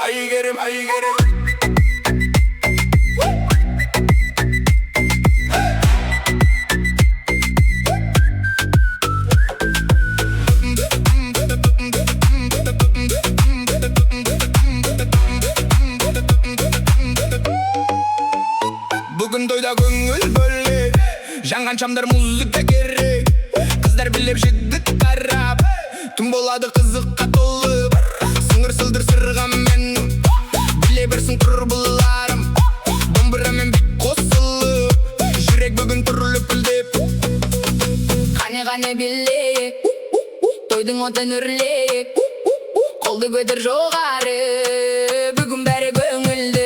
Aygerim Bugün toyda көңіл бөлек, жанған шамдар музыка керек. Қыздар білеп жігіт қарап, түн болады қызыққа толы. Сыңғыр сылдыр сырғамен, біле берсін құрбыларым. Домбырамен бит қосылып, жүрек бүгін түрлі пілдеп. Қане билейік, тойдың отын үрлейік. Қолды көтер жоғары, бүгін бәрі көңілді.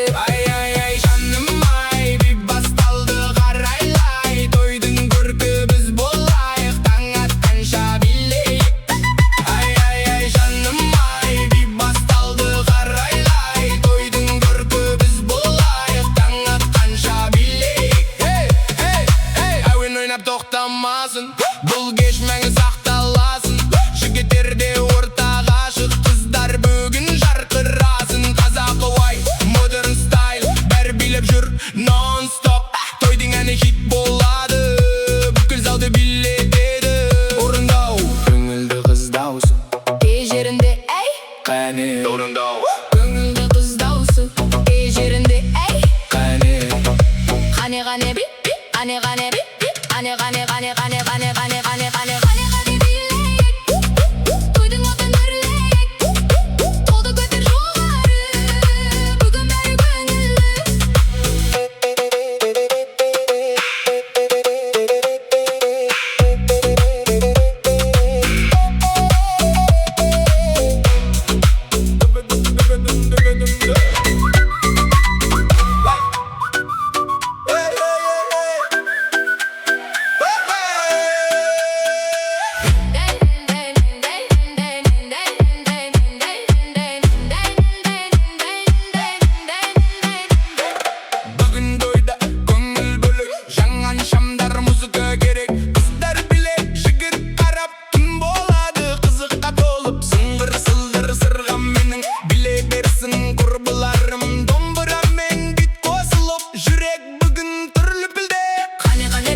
Тоқтамасын, бұл кеш мәңгі сақталасын. Жігіттерде ортаға шық, қыздар бүгін жарқырасын. Қазақы уай, модерн стайл, бәрі билеп жүр нон-стоп. Тойдың әні хит болады, бүкіл залды билетеді. Орындау, көңілді қыз даусы, кей жерінде әй, қане. Орындау, көңілді қыз даусы, кей жерінде әй, қане. Қане бит, қане бит. Қане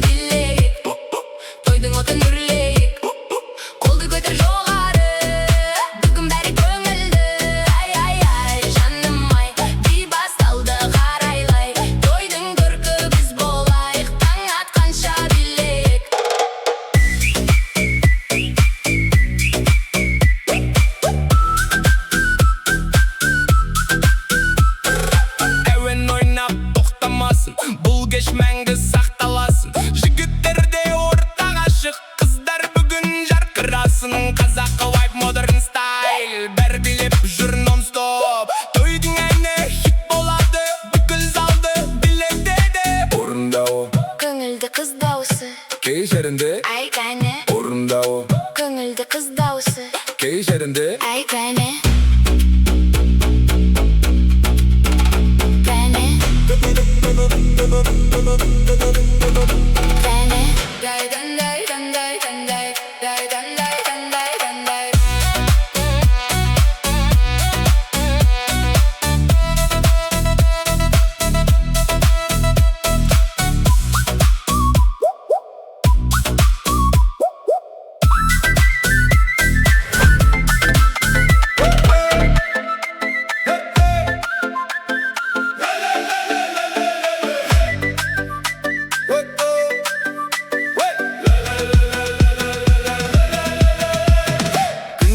билейік, тойдың отын үрлейік. Қолды көтер жоғары, бүгін бәрі бұл кеш мәңгі сақталасын. Жігіттерде ортаға шық, қыздар бүгін жарқырасын. Қазақы вайб, модерн стайл, бәрі билеп жүр нон-стоп. Тойдың әні хит болады, бүкіл залды билетеді. Орындау, көңілді қыз даусы, кей жерінде ай қане. Орындау, көңілді қыз даусы, кей жерінде ай қане.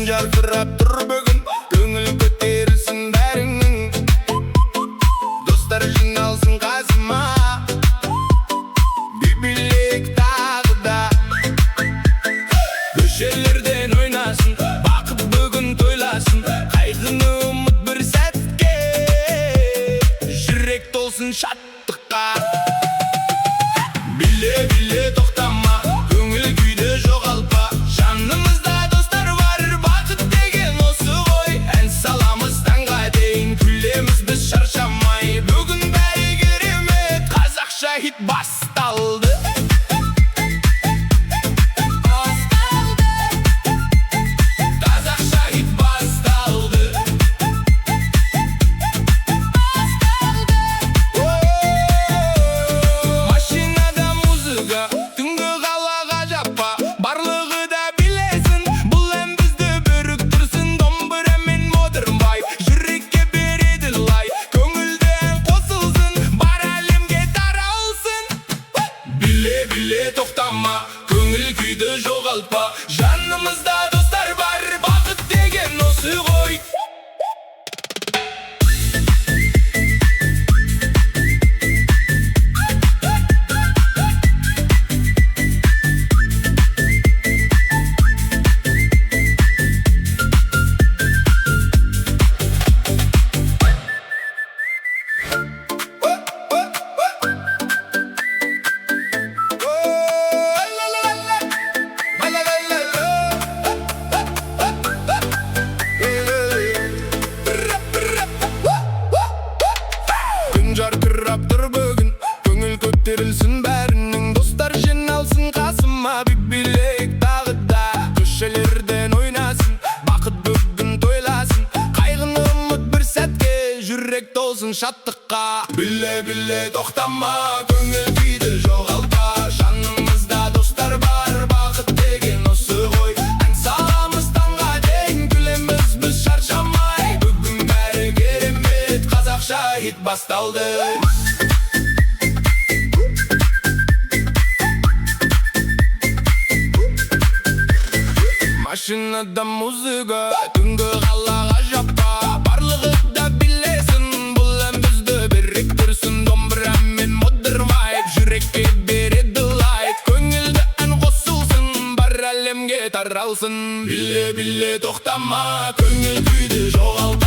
Жарқырап тұр бүгін, көңіл көтерілсін бәріңнің. Достар жиналсын қасыма, билейік тағы да. Көшелерден ойнасын, бақыт бүгін тойласын. Қайғыны ұмыт бір сәтке, жүрек толсын шаттыққа. Биле тоқтама, көңіл күйді жоғалтпа. Жанымызда достар бар, бақыт деген болсын шаттыққа. Біле тоқтама, көңіл күйді жоғалтпа. Жанымызда достар бар, бақыт деген осы ғой. Ән саламыз таңға дейін, күлеміз біз шаршамай. Бүгін бәрі керемет, қазақша хит басталды. Машинада музыка, түнгі қалаға жаппа. Барлығы да білесін, бұл ән бізді біріктірсін. Домбырамен модern vibe, жүрекке береді лайк. Көңілді ән қосылсын, бар әлемге таралсын. Біле тоқтама, көңіл күйді жоғалтпа.